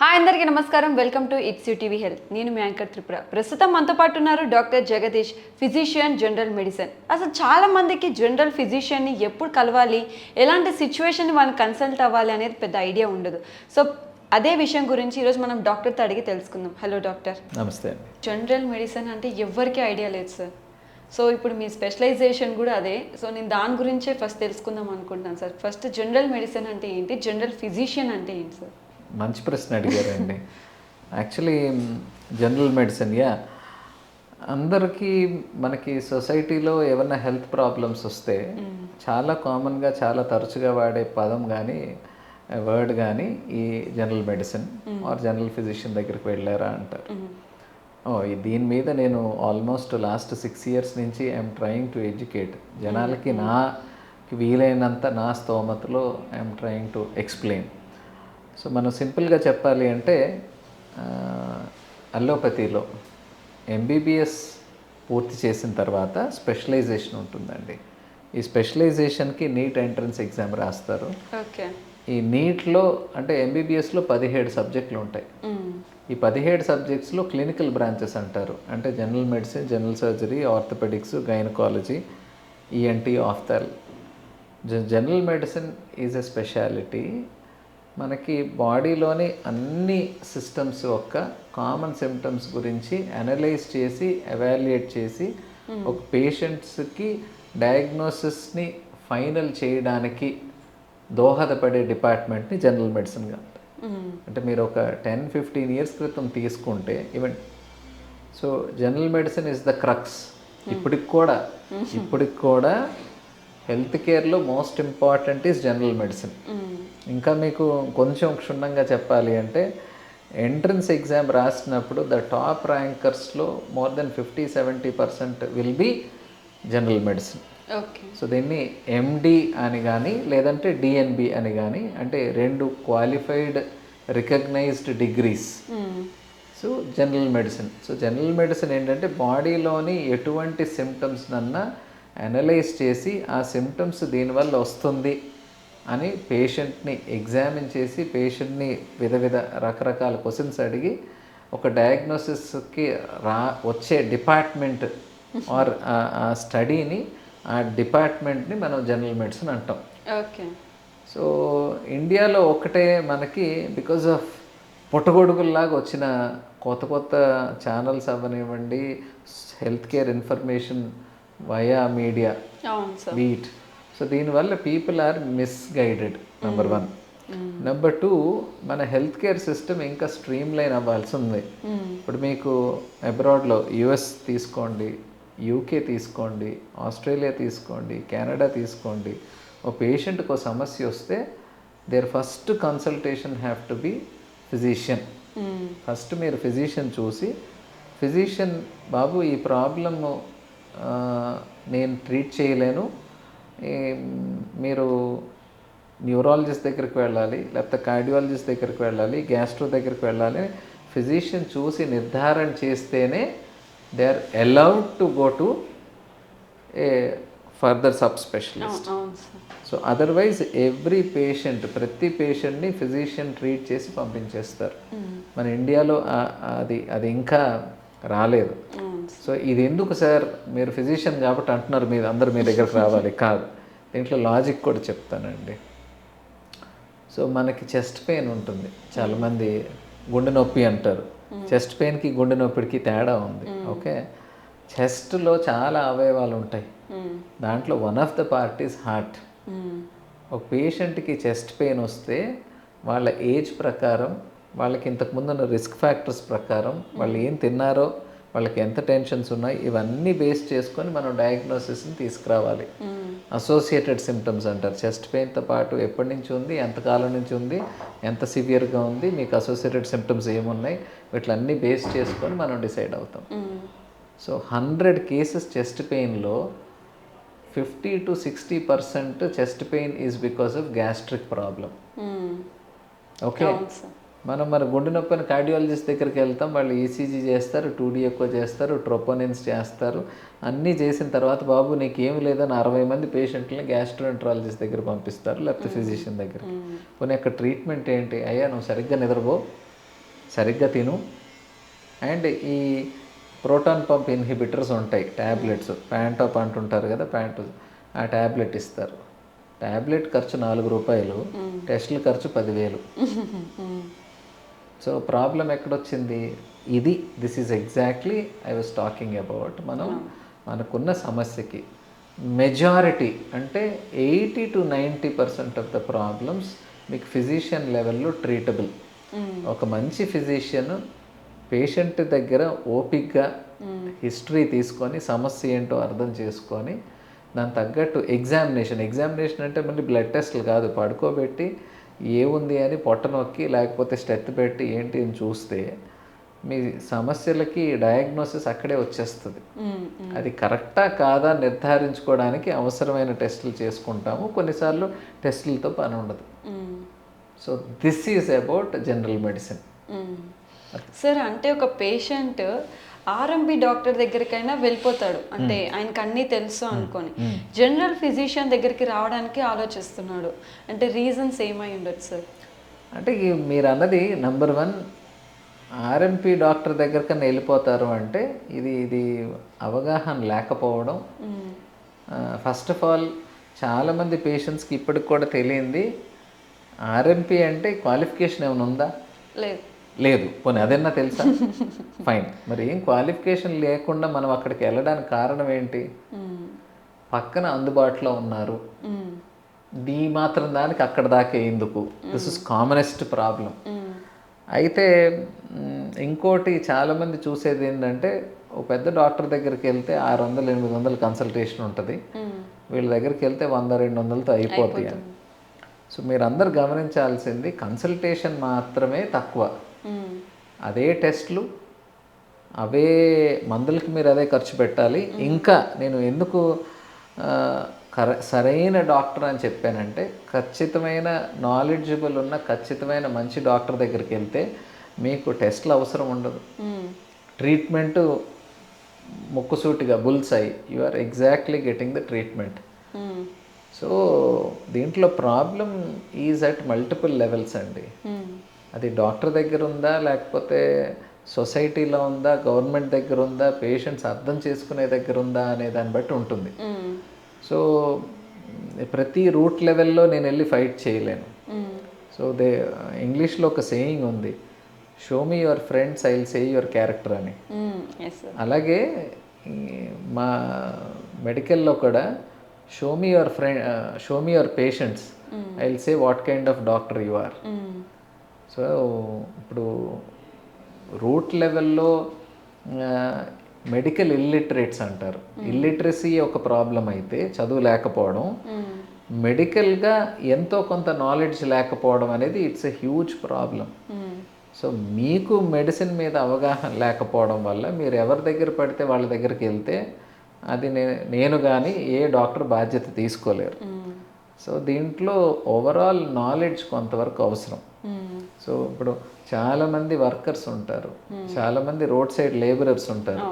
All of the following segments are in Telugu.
హాయ్ అందరికీ నమస్కారం. Welcome to it's you TV health. నేను మీ యాంకర్ త్రిపుర. ప్రస్తుతం మనతో పాటు ఉన్నారు doctor Jagadish, physician, general medicine. అసలు చాలా మందికి జనరల్ ఫిజిషియన్ని ఎప్పుడు కలవాలి, ఎలాంటి సిచ్యువేషన్ వాళ్ళని కన్సల్ట్ అవ్వాలి అనేది పెద్ద ఐడియా ఉండదు. సో అదే విషయం గురించి ఈరోజు మనం డాక్టర్తో అడిగి తెలుసుకుందాం. Hello doctor. నమస్తే. జనరల్ మెడిసిన్ అంటే ఎవరికీ ఐడియా లేదు సార్. సో ఇప్పుడు మీ స్పెషలైజేషన్ కూడా అదే. సో నేను దాని గురించే ఫస్ట్ తెలుసుకుందాం అనుకుంటున్నాను సార్. ఫస్ట్ జనరల్ మెడిసిన్ అంటే ఏంటి, జనరల్ ఫిజిషియన్ అంటే ఏంటి సార్? మంచి ప్రశ్న అడిగారండి. యాక్చువల్లీ జనరల్ మెడిసిన్ అందరికీ మనకి సొసైటీలో ఏమన్నా హెల్త్ ప్రాబ్లమ్స్ వస్తే చాలా కామన్గా చాలా తరచుగా వాడే పదం కానీ వర్డ్ కానీ ఈ general medicine or general physician దగ్గరికి వెళ్ళారా అంటారు. దీని మీద నేను ఆల్మోస్ట్ లాస్ట్ 6 years నుంచి ఐఎమ్ ట్రయింగ్ టు ఎడ్యుకేట్ జనాలకి నాకు వీలైనంత నా స్తోమతలో I'm trying to explain. So మనం సింపుల్గా చెప్పాలి అంటే అల్లోపతిలో ఎంబీబీఎస్ పూర్తి చేసిన తర్వాత స్పెషలైజేషన్ ఉంటుందండి. ఈ స్పెషలైజేషన్కి నీట్ ఎంట్రన్స్ ఎగ్జామ్ రాస్తారు. ఓకే. ఈ నీట్లో అంటే ఎంబీబీఎస్లో 17 సబ్జెక్టులు ఉంటాయి. ఈ 17 సబ్జెక్ట్స్లో క్లినికల్ బ్రాంచెస్ అంటారు. అంటే general medicine, general surgery, orthopaedics, gynaecology, ENT, ophthal. General medicine is a speciality. మనకి బాడీలోని అన్ని సిస్టమ్స్ యొక్క కామన్ సిమ్టమ్స్ గురించి అనలైజ్ చేసి ఎవాల్యుయేట్ చేసి ఒక పేషెంట్స్కి డయాగ్నోసిస్ని ఫైనల్ చేయడానికి దోహదపడే డిపార్ట్మెంట్ని జనరల్ మెడిసిన్గా అంటారు. అంటే మీరు ఒక 10-15 years క్రితం తీసుకుంటే even so general medicine is the crux. ఇప్పటికి కూడా హెల్త్ కేర్లో most important is general medicine. ఇంకా మీకు కొంచెం క్షుణ్ణంగా చెప్పాలి అంటే ఎంట్రన్స్ ఎగ్జామ్ రాసినప్పుడు ద టాప్ ర్యాంకర్స్లో more than 50-70% will be general medicine. Okay. So దీన్ని ఎండి అని కానీ లేదంటే డిఎన్బి అని కానీ, అంటే 2 qualified recognised degrees. So general medicine. So general medicine ఏంటంటే బాడీలోని ఎటువంటి సిమ్టమ్స్ నన్నా అనలైజ్ చేసి ఆ సిమ్టమ్స్ దీనివల్ల వస్తుంది అని పేషెంట్ని ఎగ్జామిన్ చేసి పేషెంట్ని రకరకాల క్వశ్చన్స్ అడిగి ఒక డయాగ్నోసిస్కి వచ్చే డిపార్ట్మెంట్ ఆర్ ఆ స్టడీని, ఆ డిపార్ట్మెంట్ని మనం జనరల్ మెడిసిన్ అంటాం. ఓకే. సో ఇండియాలో ఒకటే మనకి బికాజ్ ఆఫ్ పుట్టగొడుగుల్లాగా వచ్చిన కొత్త ఛానల్స్ అవ్వనివ్వండి, health care information via media, వీట్. సో దీనివల్ల people are misguided, number 1. Number 2, మన హెల్త్ కేర్ సిస్టమ్ ఇంకా స్ట్రీమ్ లైన్ అవ్వాల్సి ఉంది. ఇప్పుడు మీకు అబ్రాడ్లో యుఎస్ తీసుకోండి, యూకే తీసుకోండి, ఆస్ట్రేలియా తీసుకోండి, కెనడా తీసుకోండి. ఓ పేషెంట్కి ఒక సమస్య వస్తే there first consultation have to be physician. First మీరు ఫిజిషియన్ చూసి, ఫిజిషియన్ బాబు ఈ ప్రాబ్లము నేను ట్రీట్ చేయలేను, మీరు న్యూరాలజిస్ట్ దగ్గరికి వెళ్ళాలి, లేకపోతే కార్డియాలజిస్ట్ దగ్గరికి వెళ్ళాలి, గ్యాస్ట్రో దగ్గరికి వెళ్ళాలి, ఫిజిషియన్ చూసి నిర్ధారణ చేస్తేనే they are allowed to go to a further sub specialist. So otherwise ప్రతి పేషెంట్ని ఫిజిషియన్ ట్రీట్ చేసి పంపించేస్తారు. మన ఇండియాలో అది ఇంకా రాలేదు. సో ఇది ఎందుకు సార్, మీరు ఫిజిషియన్ కాబట్టి అంటున్నారు మీరు అందరు మీ దగ్గరకు రావాలి, కాదు. దీంట్లో లాజిక్ కూడా చెప్తానండి. సో మనకి చెస్ట్ పెయిన్ ఉంటుంది, చాలామంది గుండె నొప్పి అంటారు. చెస్ట్ పెయిన్కి గుండె నొప్పికి తేడా ఉంది. ఓకే. చెస్ట్లో చాలా అవయవాలు ఉంటాయి, దాంట్లో one of the part is heart. ఒక పేషెంట్కి చెస్ట్ పెయిన్ వస్తే వాళ్ళ ఏజ్ ప్రకారం, వాళ్ళకి ఇంతకుముందు ఉన్న రిస్క్ ఫ్యాక్టర్స్ ప్రకారం, వాళ్ళు ఏం తిన్నారో, వాళ్ళకి ఎంత టెన్షన్స్ ఉన్నాయి, ఇవన్నీ బేస్ చేసుకొని మనం డయాగ్నోసిస్ని తీసుకురావాలి. అసోసియేటెడ్ సిమ్టమ్స్ అంటారు. చెస్ట్ పెయిన్తో పాటు ఎప్పటి నుంచి ఉంది, ఎంతకాలం నుంచి ఉంది, ఎంత సివియర్గా ఉంది, మీకు అసోసియేటెడ్ సిమ్టమ్స్ ఏమున్నాయి, వీటిలన్నీ బేస్ చేసుకొని మనం డిసైడ్ అవుతాం. సో 100 cases చెస్ట్ పెయిన్లో 50-60% chest pain is because of gastric problem. Okay. మనం మరి గుండె నొప్పిని కార్డియాలజిస్ట్ దగ్గరికి వెళ్తాం, వాళ్ళు ఈసీజీ చేస్తారు, 2D ఎక్కువ చేస్తారు, ట్రోపోనిన్స్ చేస్తారు, అన్నీ చేసిన తర్వాత బాబు నీకేమి లేదని 60 మంది పేషెంట్లని గ్యాస్ట్రోఎంట్రాలజిస్ట్ దగ్గర పంపిస్తారు, లేకపోతే ఫిజిషియన్ దగ్గరికి. కొన్ని అక్కడ ట్రీట్మెంట్ ఏంటి, అయ్యా నువ్వు సరిగ్గా నిద్రపో, సరిగ్గా తిను, అండ్ ఈ ప్రోటాన్ పంప్ ఇన్హిబిటర్స్ ఉంటాయి ట్యాబ్లెట్స్, ప్యాంటాప్ అంటుంటారు కదా, ఆ ట్యాబ్లెట్ ఇస్తారు. ట్యాబ్లెట్ ఖర్చు 4 రూపాయలు, టెస్టుల ఖర్చు 10,000. సో ప్రాబ్లం ఎక్కడొచ్చింది? This is exactly I was talking about. మనకున్న సమస్యకి మెజారిటీ అంటే 80-90% ఆఫ్ ద ప్రాబ్లమ్స్ మీకు ఫిజిషియన్ లెవెల్లో ట్రీటబుల్. ఒక మంచి ఫిజిషియన్ పేషెంట్ దగ్గర ఓపిక్గా హిస్టరీ తీసుకొని సమస్య ఏంటో అర్థం చేసుకొని దాని తగ్గట్టు ఎగ్జామినేషన్ అంటే మళ్ళీ బ్లడ్ టెస్ట్లు కాదు, పడుకోబెట్టి ఏముంది అని పొట్ట నొక్కి లేకపోతే స్టెత్ పెట్టి ఏంటి అని చూస్తే మీ సమస్యలకి డయాగ్నోసిస్ అక్కడే వచ్చేస్తుంది. అది కరెక్టా కాదా నిర్ధారించుకోవడానికి అవసరమైన టెస్టులు చేసుకుంటాము, కొన్నిసార్లు టెస్టులతో పని ఉండదు. So this is about general medicine. Sir, అంటే ఒక పేషెంట్ ఆర్ఎంపి డాక్టర్ దగ్గరికైనా వెళ్ళిపోతాడు, అంటే ఆయనకు అన్నీ తెలుసు అనుకొని జనరల్ ఫిజిషియన్ దగ్గరికి రావడానికి ఆలోచిస్తున్నాడు, అంటే రీజన్స్ ఏమై ఉండొచ్చు సార్? అంటే మీరు అన్నది నెంబర్ 1, ఆర్ఎంపి డాక్టర్ దగ్గరికన్నా వెళ్ళిపోతారు అంటే ఇది అవగాహన లేకపోవడం. ఫస్ట్ ఆఫ్ ఆల్ చాలామంది పేషెంట్స్కి ఇప్పటికి కూడా తెలియంది ఆర్ఎంపి అంటే క్వాలిఫికేషన్ ఏమైనా ఉందా? లేదు. పోనీ అదన్నా తెలుసా? ఫైన్. మరి ఏం క్వాలిఫికేషన్ లేకుండా మనం అక్కడికి వెళ్ళడానికి కారణం ఏంటి? పక్కన అందుబాటులో ఉన్నారు, ఈ మాత్రం దానికి అక్కడ దాకా ఎందుకు? This is commonest problem. అయితే ఇంకోటి చాలామంది చూసేది ఏంటంటే, ఒక పెద్ద డాక్టర్ దగ్గరికి వెళ్తే 600-800 కన్సల్టేషన్ ఉంటుంది, వీళ్ళ దగ్గరికి వెళ్తే 100-200తో అయిపోతాయి అని. సో మీరు అందరు గమనించాల్సింది కన్సల్టేషన్ మాత్రమే తక్కువ, అదే టెస్ట్లు, అవే మందులకి మీరు అదే ఖర్చు పెట్టాలి. ఇంకా నేను ఎందుకు సరైన డాక్టర్ అని చెప్పానంటే, ఖచ్చితమైన నాలెడ్జబుల్ ఉన్న ఖచ్చితమైన మంచి డాక్టర్ దగ్గరికి వెళ్తే మీకు టెస్ట్లు అవసరం ఉండదు, ట్రీట్మెంట్ ముక్కుసూటిగా బుల్స్ అయ్యి you are exactly getting the treatment. So దీంట్లో problem is at multiple levels అండి. అది డాక్టర్ దగ్గర ఉందా, లేకపోతే సొసైటీలో ఉందా, గవర్నమెంట్ దగ్గర ఉందా, పేషెంట్స్ అర్థం చేసుకునే దగ్గర ఉందా అనే దాన్ని బట్టి ఉంటుంది. సో ప్రతి రూట్ లెవెల్లో నేను వెళ్ళి ఫైట్ చేయలేను. సో ఇంగ్లీష్లో ఒక సేయింగ్ ఉంది, show me your friends I will say your character అని. అలాగే మా మెడికల్లో కూడా show me your patients I will say what kind of doctor you are. So ఇప్పుడు రూట్ లెవెల్లో మెడికల్ ఇల్లిటరేట్స్ అంటారు, ఇల్లిటరసీ ఒక ప్రాబ్లం అయితే చదువు లేకపోవడం, మెడికల్గా ఎంతో కొంత నాలెడ్జ్ లేకపోవడం అనేది it's a huge problem. So మీకు మెడిసిన్ మీద అవగాహన లేకపోవడం వల్ల మీరు ఎవరి దగ్గర పడితే వాళ్ళ దగ్గరికి వెళ్తే అది నేను కానీ ఏ డాక్టర్ బాధ్యత తీసుకోలేరు. సో దీంట్లో ఓవరాల్ నాలెడ్జ్ కొంతవరకు అవసరం. సో ఇప్పుడు చాలామంది వర్కర్స్ ఉంటారు, చాలామంది రోడ్ సైడ్ లేబరర్స్ ఉంటారు,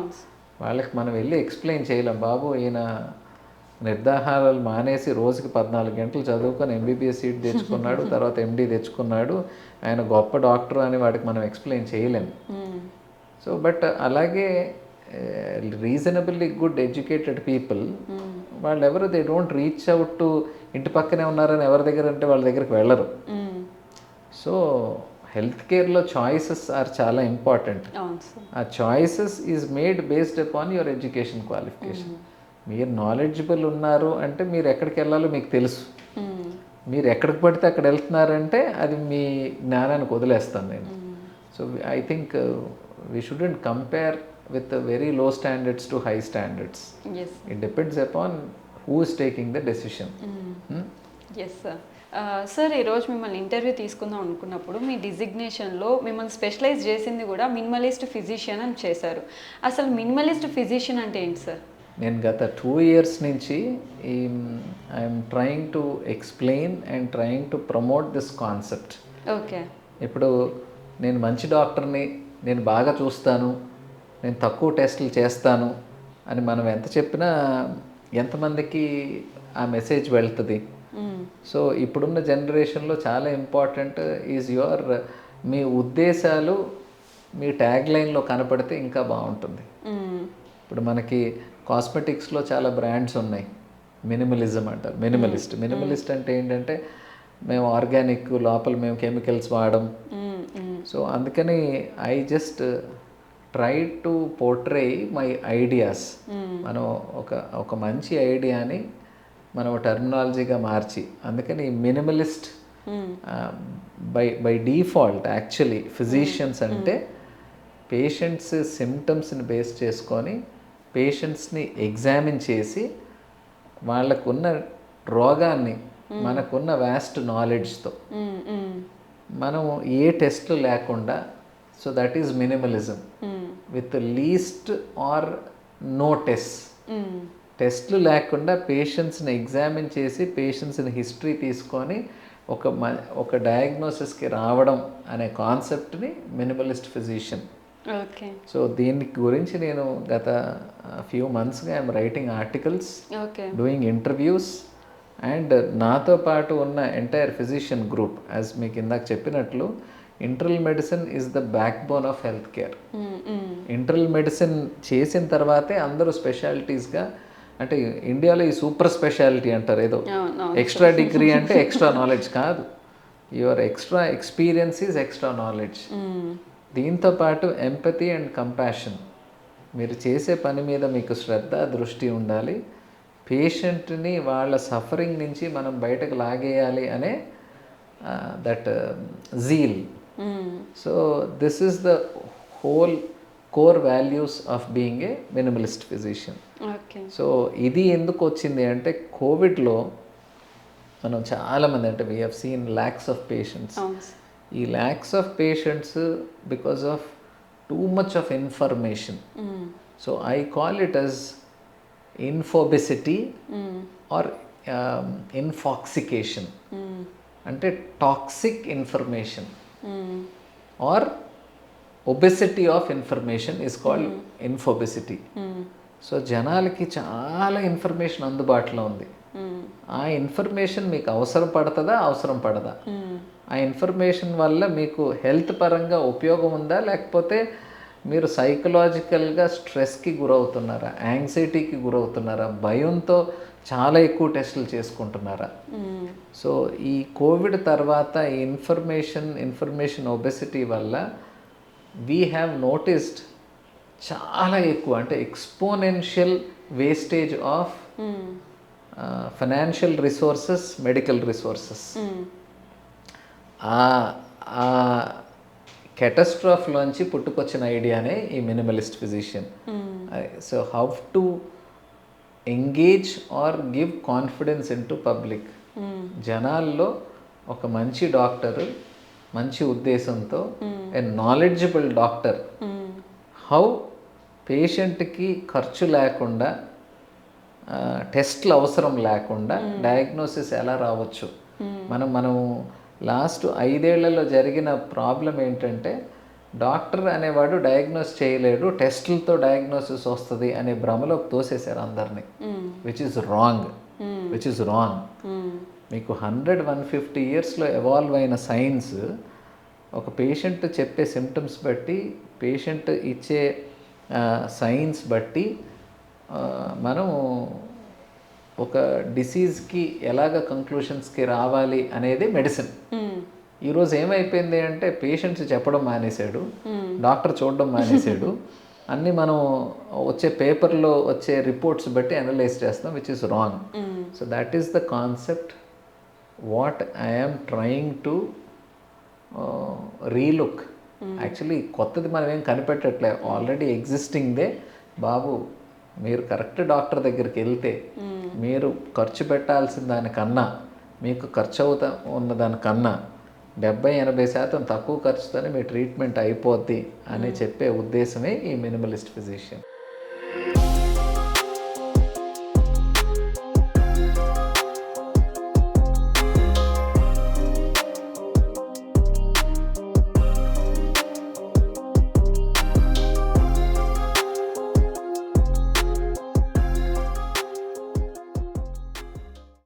వాళ్ళకి మనం వెళ్ళి ఎక్స్ప్లెయిన్ చేయలేం, బాబు ఈయన నిర్ధారాలు మానేసి రోజుకి 14 గంటలు చదువుకొని ఎంబీబీఎస్ సీట్ తెచ్చుకున్నాడు, తర్వాత ఎండి తెచ్చుకున్నాడు, ఆయన గొప్ప డాక్టర్ అని వాడికి మనం ఎక్స్ప్లెయిన్ చేయలేము. సో బట్ అలాగే రీజనబుల్లీ గుడ్ ఎడ్యుకేటెడ్ పీపుల్ వాళ్ళు ఎవరు they don't reach out to ఇంటి పక్కనే ఉన్నారని ఎవరి దగ్గర అంటే వాళ్ళ దగ్గరికి వెళ్ళరు. సో హెల్త్ కేర్లో చాయిసెస్ ఆర్ చాలా ఇంపార్టెంట్. ఆ choices is made based upon your education qualification. మీరు నాలెడ్జబుల్ ఉన్నారు అంటే మీరు ఎక్కడికి వెళ్ళాలో మీకు తెలుసు, మీరు ఎక్కడికి పడితే అక్కడ వెళ్తున్నారంటే అది మీ జ్ఞానానికి వదిలేస్తాను నేను. So I think we shouldn't compare with very low standards to high standards. Yes. It depends upon who is taking the decision. Yes sir. Sir ఈరోజు మిమ్మల్ని ఇంటర్వ్యూ తీసుకుందాం అనుకున్నప్పుడు మీ డిజిగ్నేషన్లో మిమ్మల్ని స్పెషలైజ్ చేసింది కూడా మినిమలిస్ట్ ఫిజిషియన్ అని చేశారు. అసలు మినిమలిస్ట్ ఫిజిషియన్ అంటే ఏంటి సార్? నేను గత 2 years నుంచి I'm trying to explain and trying to promote this concept. Okay. ఇప్పుడు నేను మంచి డాక్టర్ని, నేను బాగా చూస్తాను, నేను తక్కువ టెస్టులు చేస్తాను అని మనం ఎంత చెప్పినా ఎంతమందికి ఆ మెసేజ్ వెళ్తుంది? సో ఇప్పుడున్న జనరేషన్లో చాలా ఇంపార్టెంట్ ఈజ్ మీ ఉద్దేశాలు మీ ట్యాగ్ లైన్లో కనపడితే ఇంకా బాగుంటుంది. మ్మ్. ఇప్పుడు మనకి కాస్మెటిక్స్లో చాలా బ్రాండ్స్ ఉన్నాయి. మినిమలిజం అంటారు, మినిమలిస్ట్ అంటే ఏంటంటే మేము ఆర్గానిక్, లోపల మేము కెమికల్స్ వాడడం. మ్మ్. మ్మ్. సో అందుకని I just try to portray my ideas. మనం ఒక మంచి ఐడియాని మనం టర్మినాలజీగా మార్చి, అందుకని minimalist by default actually physicians అంటే పేషెంట్స్ సిమ్టమ్స్ని బేస్ చేసుకొని పేషెంట్స్ని ఎగ్జామిన్ చేసి వాళ్ళకున్న రోగాన్ని మనకున్న వ్యాస్ట్ నాలెడ్జ్తో మ్మ్. మ్మ్. మనం ఏ టెస్ట్లు లేకుండా, so that is minimalism with least or no test. Hmm. టెస్ట్లు లేకుండా పేషెంట్స్ని ఎగ్జామిన్ చేసి పేషెంట్స్ని హిస్టరీ తీసుకొని ఒక డయాగ్నోసిస్కి రావడం అనే కాన్సెప్ట్ని మినిమలిస్ట్ ఫిజిషియన్. ఓకే. సో దీనికి గురించి నేను గత ఫ్యూ మంత్స్గా I'm writing articles, okay. Doing interviews, and నాతో పాటు ఉన్న ఎంటైర్ ఫిజిషియన్ గ్రూప్, యాజ్ మీకు ఇందాక చెప్పినట్లు internal medicine is the back bone of health care. Hmm. Hmm. Internal medicine చేసిన తర్వాతే అందరూ స్పెషాలిటీస్గా, అంటే ఇండియాలో ఈ సూపర్ స్పెషాలిటీ అంటారు, ఏదో ఎక్స్ట్రా డిగ్రీ అంటే ఎక్స్ట్రా నాలెడ్జ్ కాదు, your extra experience is extra knowledge. దీంతో పాటు ఎంపతి అండ్ కంపాషన్, మీరు చేసే పని మీద మీకు శ్రద్ధ, దృష్టి ఉండాలి. పేషెంట్ని వాళ్ళ సఫరింగ్ నుంచి మనం బయటకు లాగేయాలి అనే that zeal. So this is the whole core values of being a minimalist physician. Okay. So ఇది ఎందుకు వచ్చింది అంటే కోవిడ్లో మనం చాలామంది, అంటే we have seen lakhs of patients. ఈ lakhs of patients because of too much of information. So I call it as infobesity or infoxication. అంటే toxic information or obesity of information is called infobesity. So జనాలకి చాలా ఇన్ఫర్మేషన్ అందుబాటులో ఉంది. ఆ ఇన్ఫర్మేషన్ మీకు అవసరం పడదా, ఆ ఇన్ఫర్మేషన్ వల్ల మీకు హెల్త్ పరంగా ఉపయోగం ఉందా, లేకపోతే మీరు సైకలాజికల్గా స్ట్రెస్కి గురవుతున్నారా, యాంగ్జైటీకి గురవుతున్నారా, భయంతో చాలా ఎక్కువ టెస్టులు చేసుకుంటున్నారా. సో ఈ కోవిడ్ తర్వాత ఈ ఇన్ఫర్మేషన్ ఒబెసిటీ వల్ల వీ హ్యావ్ నోటిస్డ్ చాలా ఎక్కువ, అంటే exponential wastage of financial resources, medical resources. ఆ కెటస్ట్రాఫ్లోంచి పుట్టుకొచ్చిన ఐడియానే ఈ minimalist physician. So how to engage or give confidence in to public. జనాల్లో ఒక మంచి డాక్టర్, మంచి ఉద్దేశంతో, ఏ నాలెడ్జబుల్ డాక్టర్, హౌ పేషెంట్కి ఖర్చు లేకుండా, టెస్ట్లు అవసరం లేకుండా డయాగ్నోసిస్ ఎలా రావచ్చు. మనం లాస్ట్ 5 ఏళ్లలో జరిగిన ప్రాబ్లం ఏంటంటే డాక్టర్ అనేవాడు డయాగ్నోస్ చేయలేడు, టెస్టులతో డయాగ్నోసిస్ వస్తుంది అనే భ్రమలో తోసేశారు అందరినీ. Which is wrong. మీకు 100-150 ఇయర్స్లో ఎవాల్వ్ అయిన సైన్స్ ఒక పేషెంట్ చెప్పే సిమ్టమ్స్ బట్టి, పేషెంట్ ఇచ్చే సైన్స్ బట్టి మనం ఒక డిసీజ్కి ఎలాగ కంక్లూషన్స్కి రావాలి అనేది మెడిసిన్. ఈరోజు ఏమైపోయింది అంటే పేషెంట్స్ చెప్పడం మానేశాడు, డాక్టర్ చూడడం మానేశాడు, అన్నీ మనం వచ్చే పేపర్లో వచ్చే రిపోర్ట్స్ బట్టి అనలైజ్ చేస్తాం, which is wrong. So that is the concept what I'm trying to relook. Actually కొత్తది మనం ఏం కనిపెట్టట్లే, ఆల్రెడీ ఎగ్జిస్టింగ్దే. బాబు మీరు కరెక్ట్ డాక్టర్ దగ్గరికి వెళ్తే మీరు ఖర్చు పెట్టాల్సిన దానికన్నా, మీకు ఖర్చు ఉన్న దానికన్నా 70-80% తక్కువ ఖర్చుతోనే మీ ట్రీట్మెంట్ అయిపోద్ది అని చెప్పే ఉద్దేశమే ఈ మినిమలిస్ట్ ఫిజిషియన్.